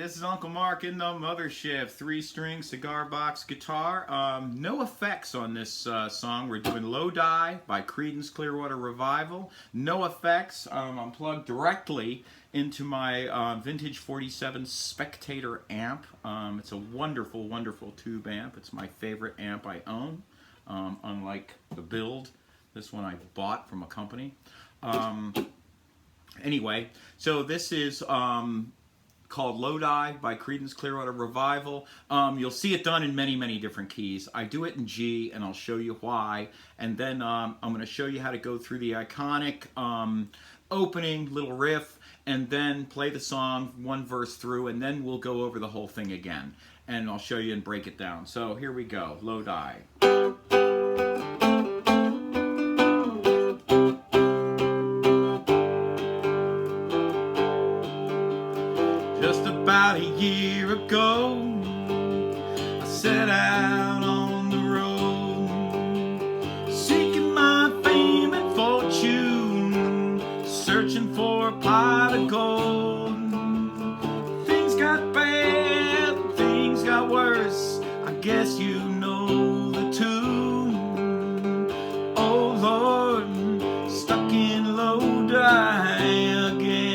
this is Uncle Mark in the mothership. 3-string cigar box guitar. No effects on this song. We're doing Lodi by Creedence Clearwater Revival. No effects. I'm plugged directly into my vintage 47 Spectator amp. It's a wonderful, wonderful tube amp. It's my favorite amp I own. Unlike the Build, this one I bought from a company. Anyway, so this is called Lodi by Creedence Clearwater Revival. You'll see it done in many, many different keys. I do it in G, and I'll show you why. And then I'm going to show you how to go through the iconic opening little riff, and then play the song one verse through, and then we'll go over the whole thing again. And I'll show you and break it down. So here we go, Lodi. Just about a year ago, I set out on the road, seeking my fame and fortune, searching for a pot of gold. Things got bad, things got worse, I guess you know the tune. Oh Lord, stuck in Lodi again.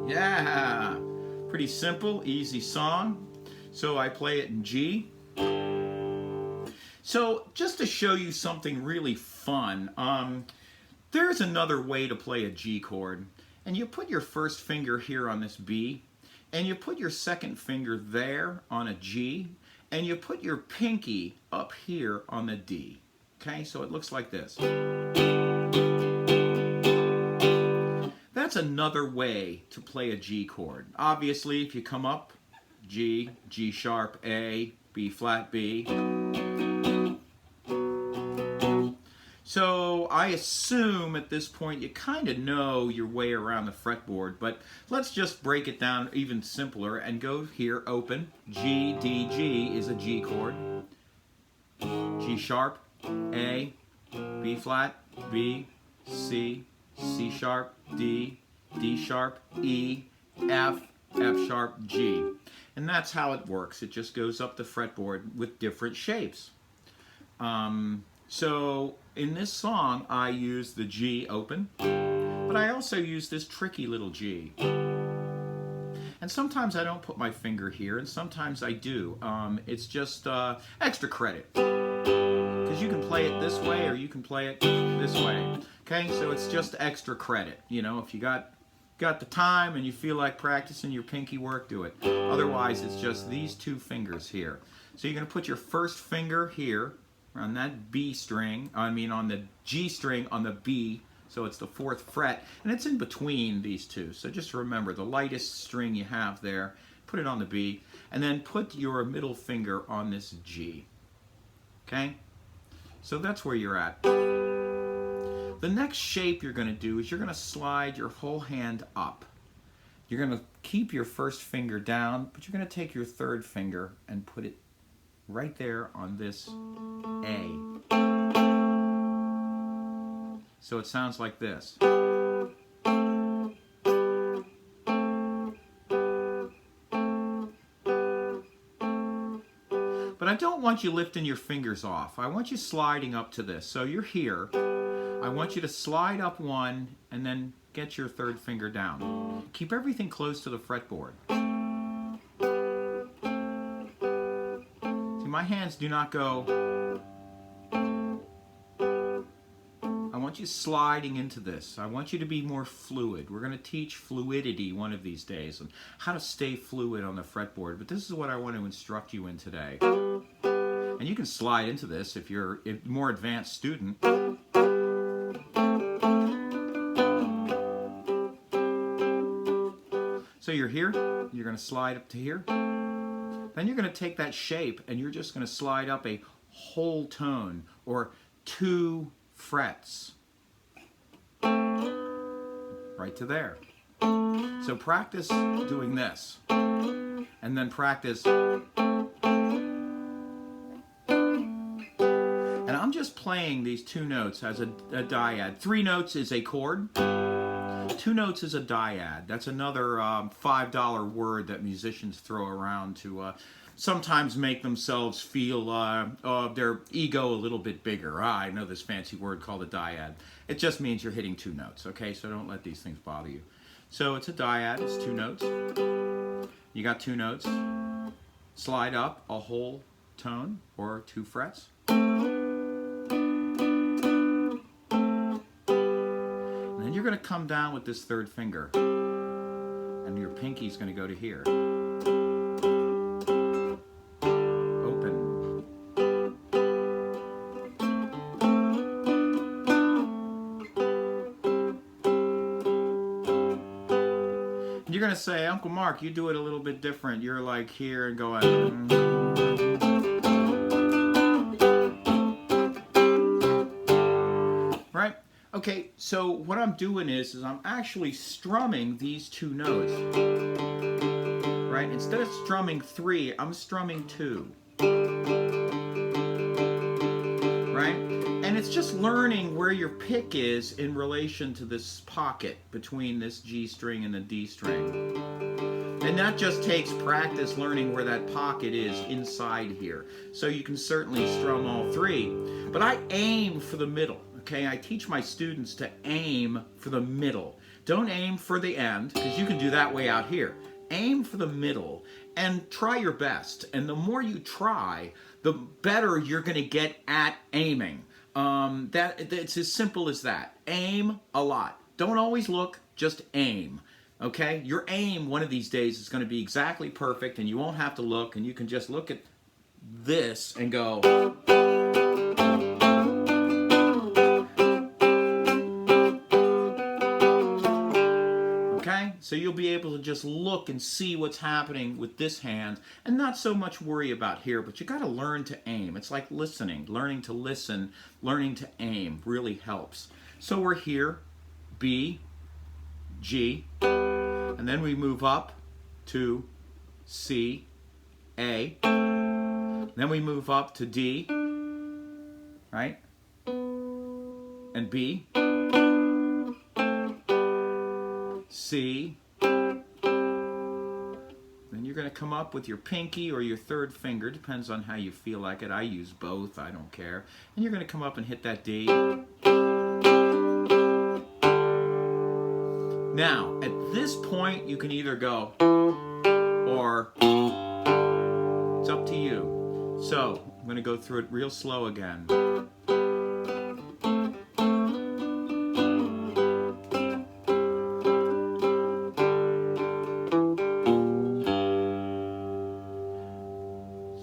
Yeah, pretty simple, easy song. So I play it in G. So just to show you something really fun, there's another way to play a G chord. And you put your first finger here on this B, and you put your second finger there on a G, and you put your pinky up here on the D. Okay, so it looks like this. That's another way to play a G chord. Obviously, if you come up, G, G sharp, A, B flat, B. So I assume at this point you kind of know your way around the fretboard, but let's just break it down even simpler and go here, open. G, D, G is a G chord. G sharp, A, B flat, B, C, C sharp, D, D sharp, E, F, F sharp, G. And that's how it works. It just goes up the fretboard with different shapes. So in this song, I use the G open, but I also use this tricky little G. And sometimes I don't put my finger here, and sometimes I do. It's just extra credit, because you can play it this way or you can play it this way. Okay, so it's just extra credit. You know, if you got the time and you feel like practicing your pinky work, do it. Otherwise, it's just these two fingers here. So you're going to put your first finger here on that B string, on the G string on the B, so it's the 4th fret, and it's in between these two. So just remember, the lightest string you have there, put it on the B, and then put your middle finger on this G. Okay? So that's where you're at. The next shape you're going to do is you're going to slide your whole hand up. You're going to keep your first finger down, but you're going to take your 3rd finger and put it right there on this A. So it sounds like this. But I don't want you lifting your fingers off. I want you sliding up to this. So you're here. I want you to slide up one and then get your 3rd finger down. Keep everything close to the fretboard. See, my hands do not go. I want you sliding into this. I want you to be more fluid. We're going to teach fluidity one of these days and how to stay fluid on the fretboard. But this is what I want to instruct you in today. And you can slide into this if you're a more advanced student. So you're here, you're going to slide up to here. Then you're going to take that shape and you're just going to slide up a whole tone or 2 frets. Right to there. So practice doing this. And then practice I'm just playing these 2 notes as a dyad. 3 notes is a chord. 2 notes is a dyad. That's another $5 word that musicians throw around to sometimes make themselves feel their ego a little bit bigger. I know this fancy word called a dyad. It just means you're hitting 2 notes, okay? So don't let these things bother you. So it's a dyad, it's 2 notes. You got 2 notes. Slide up a whole tone or 2 frets. And then you're going to come down with this 3rd finger. And your pinky's going to go to here. You're going to say, Uncle Mark, you do it a little bit different. You're like here and going. Right? Okay, so what I'm doing is I'm actually strumming these 2 notes. Right? Instead of strumming 3, I'm strumming 2. Right? And it's just learning where your pick is in relation to this pocket between this G string and the D string. And that just takes practice learning where that pocket is inside here. So you can certainly strum all 3. But I aim for the middle, okay? I teach my students to aim for the middle. Don't aim for the end, because you can do that way out here. Aim for the middle and try your best. And the more you try, the better you're going to get at aiming. It's as simple as that. Aim a lot. Don't always look, just aim. Okay? Your aim one of these days is going to be exactly perfect, and you won't have to look, and you can just look at this and go. Okay? So you'll be able to just look and see what's happening with this hand and not so much worry about here, but you got to learn to aim. It's like listening. Learning to listen, learning to aim really helps. So we're here, B, G, and then we move up to C, A, then we move up to D, right, and B, C, then you're going to come up with your pinky or your 3rd finger, depends on how you feel like it. I use both, I don't care. And you're going to come up and hit that D. Now, at this point, you can either go or it's up to you. So, I'm going to go through it real slow again.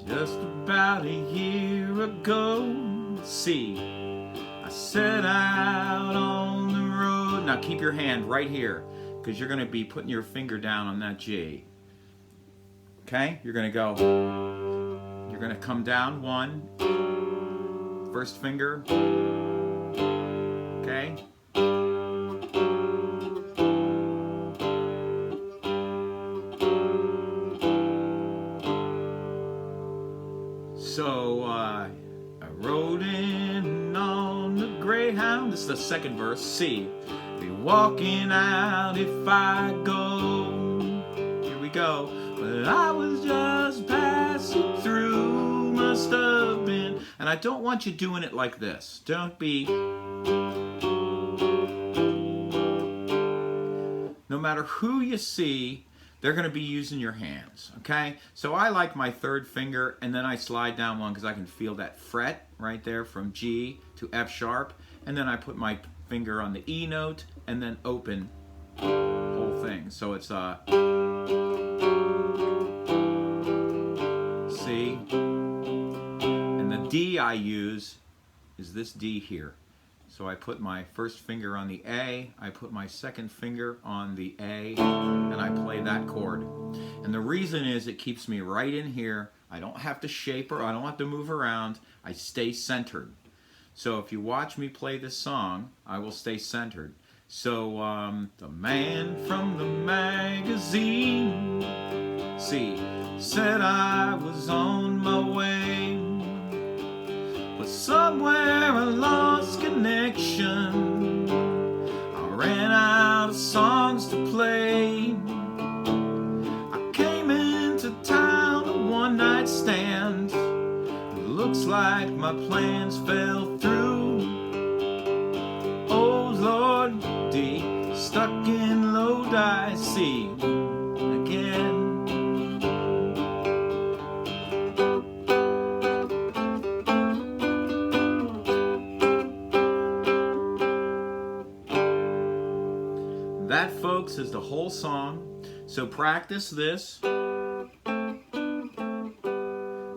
Just about a year ago, C, I set out on the road. Now keep your hand right here, because you're going to be putting your finger down on that G. Okay? You're going to go. You're going to come down 1. 1st finger. Okay? So I rode in on the Greyhound. This is the 2nd verse. C. Be walking out if I go. Here we go. But I was just passing through, must have been. And I don't want you doing it like this. Don't be. No matter who you see, they're going to be using your hands, okay? So I like my 3rd finger, and then I slide down 1 because I can feel that fret right there from G to F sharp, and then I put my finger on the E note, and then open the whole thing. So it's C, and the D I use is this D here. So I put my 1st finger on the A, I put my 2nd finger on the A, and I play that chord. And the reason is it keeps me right in here. I don't have to shape or I don't have to move around. I stay centered. So if you watch me play this song, I will stay centered. So the man from the magazine, see, said I was on my way, but somewhere station. I ran out of songs to play. I came into town a one-night stand. It looks like my plans fell through. Oh Lord, D, stuck in Lodi, C again. That, folks, is the whole song. So practice this.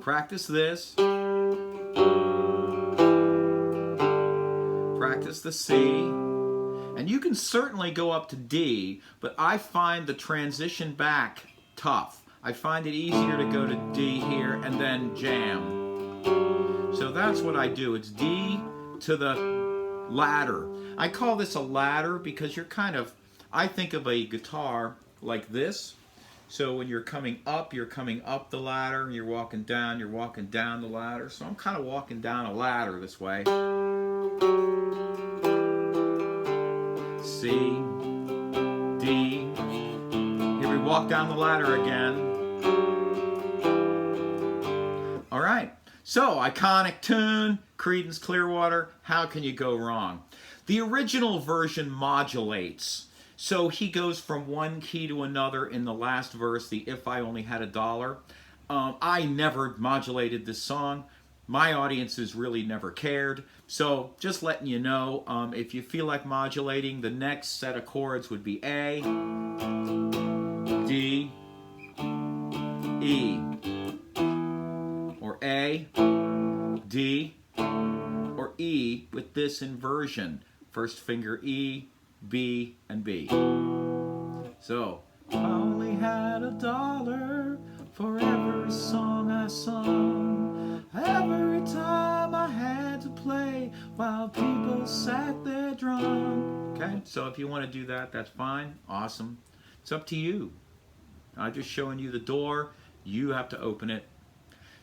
Practice this. Practice the C. And you can certainly go up to D, but I find the transition back tough. I find it easier to go to D here and then jam. So that's what I do. It's D to the ladder. I call this a ladder because you're kind of, I think of a guitar like this. So when you're coming up the ladder, you're walking down the ladder. So I'm kind of walking down a ladder this way. C, D. Here we walk down the ladder again. All right. So, iconic tune, Creedence Clearwater. How can you go wrong? The original version modulates. So he goes from one key to another in the last verse, the If I Only Had a Dollar. I never modulated this song. My audiences really never cared. So just letting you know, if you feel like modulating, the next set of chords would be A, D, E, or A, D, or E with this inversion. First finger E, B, and B. So, I only had a dollar for every song I sung, every time I had to play while people sat there drunk. Okay, so if you want to do that, that's fine. Awesome. It's up to you. I'm just showing you the door. You have to open it.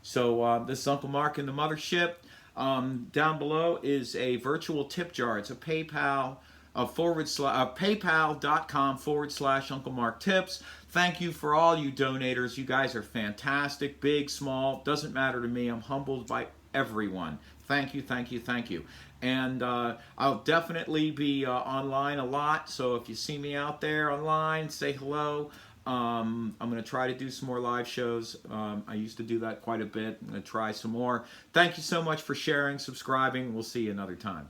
So this is Uncle Mark in the Mothership. Down below is a virtual tip jar. It's a PayPal paypal.com/Uncle Mark Tips. Thank you for all you donators. You guys are fantastic, big, small, doesn't matter to me. I'm humbled by everyone. Thank you, thank you, thank you. And I'll definitely be online a lot, so if you see me out there online, say hello. I'm going to try to do some more live shows. I used to do that quite a bit. I'm going to try some more. Thank you so much for sharing, subscribing. We'll see you another time.